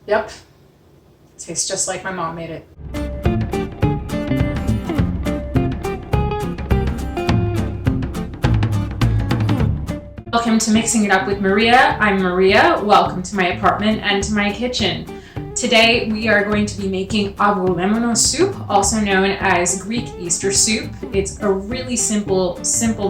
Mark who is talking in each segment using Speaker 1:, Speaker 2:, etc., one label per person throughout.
Speaker 1: Yep. Tastes just like my mom made it. Welcome to Mixing It Up with Maria. I'm Maria. Welcome to my apartment and to my kitchen. Today we are going to be making Avgolemono soup, also known as Greek Easter soup. It's a really simple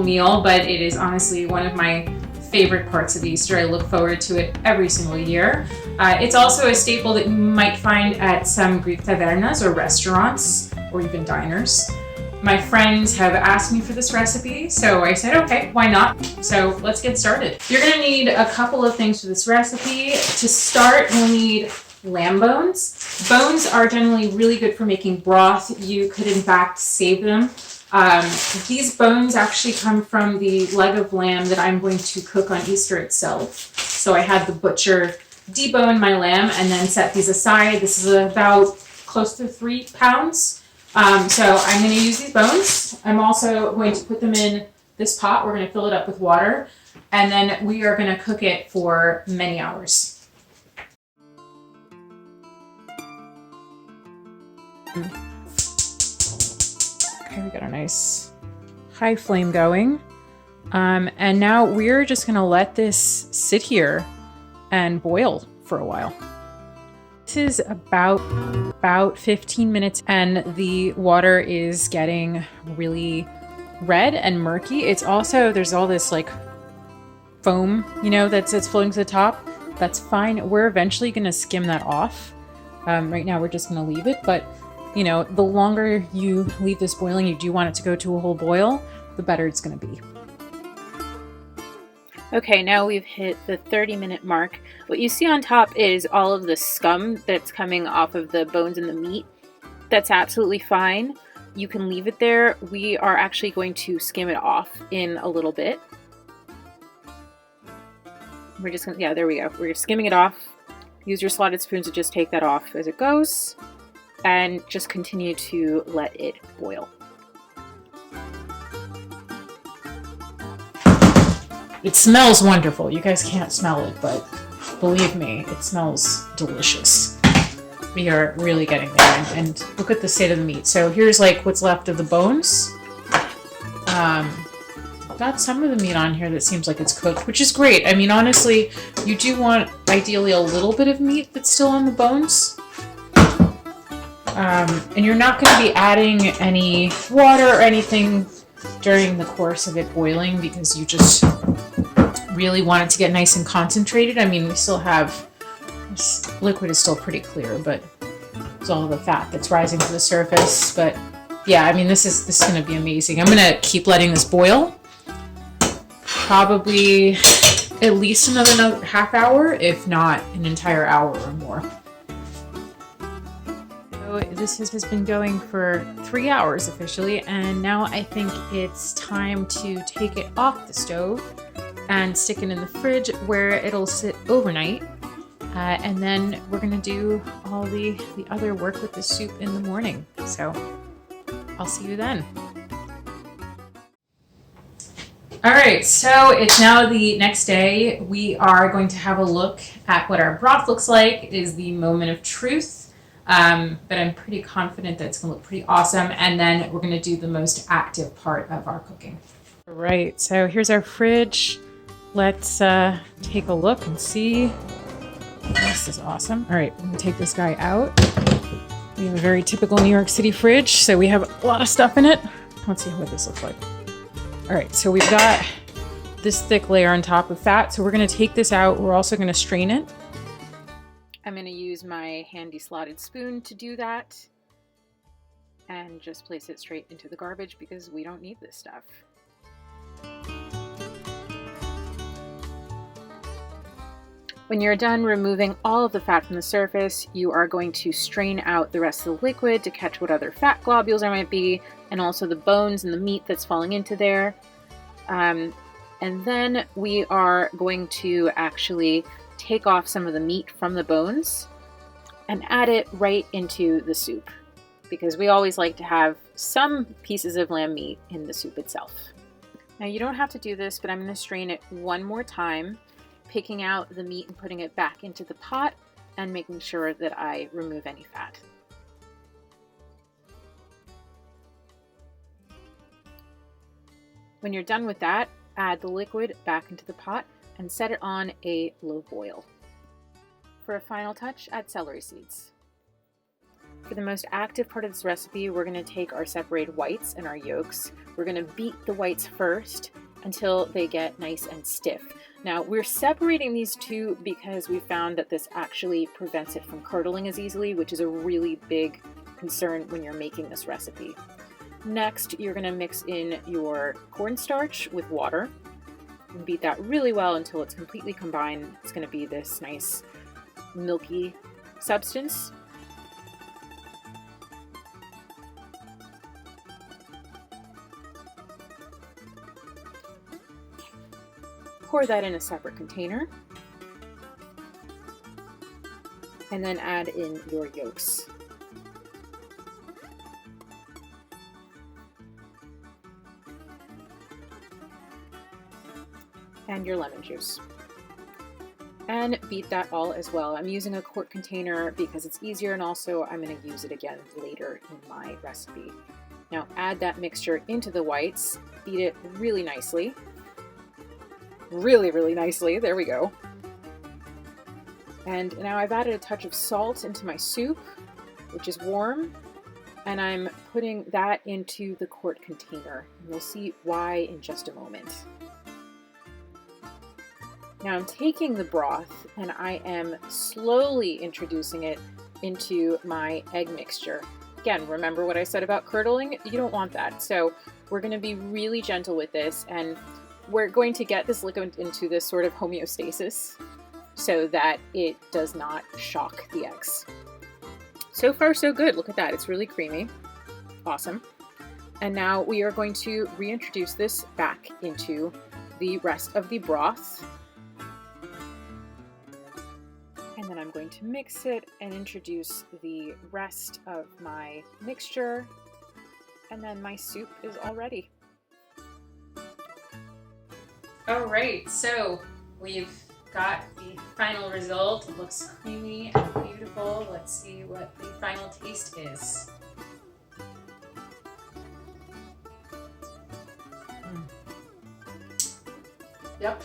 Speaker 1: meal, but it is honestly one of my favorite parts of Easter. I look forward to it every single year. It's also a staple that you might find at some Greek tavernas or restaurants, or even diners. My friends have asked me for this recipe, so I said, okay, why not? So let's get started. You're gonna need a couple of things for this recipe. To start, you'll need lamb bones. Bones are generally really good for making broth. You could in fact save them. These bones actually come from the leg of lamb that I'm going to cook on Easter itself. So I had the butcher debone my lamb and then set these aside. This is about close to 3 pounds. So I'm going to use these bones. I'm also going to put them in this pot. We're going to fill it up with water, and then we are going to cook it for many hours. Okay, we got a nice high flame going. And now we're just going to let this sit here and boil for a while. This is about 15 minutes and the water is getting really red and murky. It's also, there's all this like foam, you know, that's floating to the top. That's fine. We're eventually going to skim that off. Right now we're just going to leave it, but you know, the longer you leave this boiling, you do want it to go to a whole boil, the better it's going to be.
Speaker 2: Okay, now we've hit the 30-minute mark. What you see on top is all of the scum that's coming off of the bones and the meat. That's absolutely fine. You can leave it there. We are actually going to skim it off in a little bit. We're just gonna, yeah, there we go. We're skimming it off. Use your slotted spoon to just take that off as it goes, and just continue to let it boil.
Speaker 1: It smells wonderful. You guys can't smell it, but believe me, it smells delicious. We are really getting there, and look at the state of the meat. So here's like what's left of the bones. Got some of the meat on here that seems like it's cooked, which is great. I mean, honestly, you do want ideally a little bit of meat that's still on the bones. And you're not going to be adding any water or anything during the course of it boiling because you just really want it to get nice and concentrated. I mean, we still have, this liquid is still pretty clear, but it's all the fat that's rising to the surface. But yeah, I mean, this is going to be amazing. I'm going to keep letting this boil. Probably at least another half hour, if not an entire hour or more. So this has been going for 3 hours officially, and now I think it's time to take it off the stove and stick it in the fridge where it'll sit overnight. And then we're gonna do all the other work with the soup in the morning. So I'll see you then. All right, so it's now the next day. We are going to have a look at what our broth looks like. It is the moment of truth, but I'm pretty confident that it's gonna look pretty awesome. And then we're gonna do the most active part of our cooking. All right, so here's our fridge. Let's take a look and see. This is awesome. All right, I'm gonna take this guy out. We have a very typical New York City fridge, so we have a lot of stuff in it. Let's see what this looks like. All right, so we've got this thick layer on top of fat, so we're gonna take this out. We're also gonna strain it.
Speaker 2: I'm gonna use my handy slotted spoon to do that and just place it straight into the garbage because we don't need this stuff. When you're done removing all of the fat from the surface, you are going to strain out the rest of the liquid to catch what other fat globules there might be, and also the bones and the meat that's falling into there. And then we are going to actually take off some of the meat from the bones and add it right into the soup, because we always like to have some pieces of lamb meat in the soup itself. Now you don't have to do this, but I'm going to strain it one more time, picking out the meat and putting it back into the pot, and making sure that I remove any fat. When you're done with that, add the liquid back into the pot and set it on a low boil. For a final touch, add celery seeds. For the most active part of this recipe, we're going to take our separated whites and our yolks. We're going to beat the whites first until they get nice and stiff. Now, we're separating these two because we found that this actually prevents it from curdling as easily, which is a really big concern when you're making this recipe. Next, you're going to mix in your cornstarch with water and beat that really well until it's completely combined. It's going to be this nice milky substance. Pour that in a separate container and then add in your yolks. And your lemon juice. And beat that all as well. I'm using a quart container because it's easier, and also I'm going to use it again later in my recipe. Now add that mixture into the whites, beat it really nicely. Really nicely, there we go. And now I've added a touch of salt into my soup, which is warm, and I'm putting that into the quart container. And we'll see why in just a moment. Now I'm taking the broth and I am slowly introducing it into my egg mixture. Again, remember what I said about curdling? You don't want that. So we're going to be really gentle with this, and we're going to get this liquid into this sort of homeostasis so that it does not shock the eggs. So far, so good. Look at that. It's really creamy. Awesome. And now we are going to reintroduce this back into the rest of the broth. And then I'm going to mix it and introduce the rest of my mixture. And then my soup is all ready.
Speaker 1: All right, so we've got the final result. It looks creamy and beautiful. Let's see what the final taste is. Yep,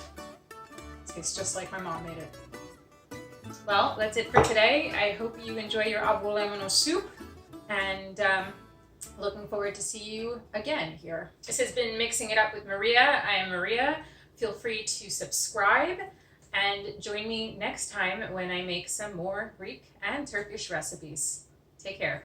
Speaker 1: tastes just like my mom made it. Well, that's it for today. I hope you enjoy your Avgolemono soup, and looking forward to see you again here. This has been Mixing It Up with Maria. I am Maria. Feel free to subscribe and join me next time when I make some more Greek and Turkish recipes. Take care.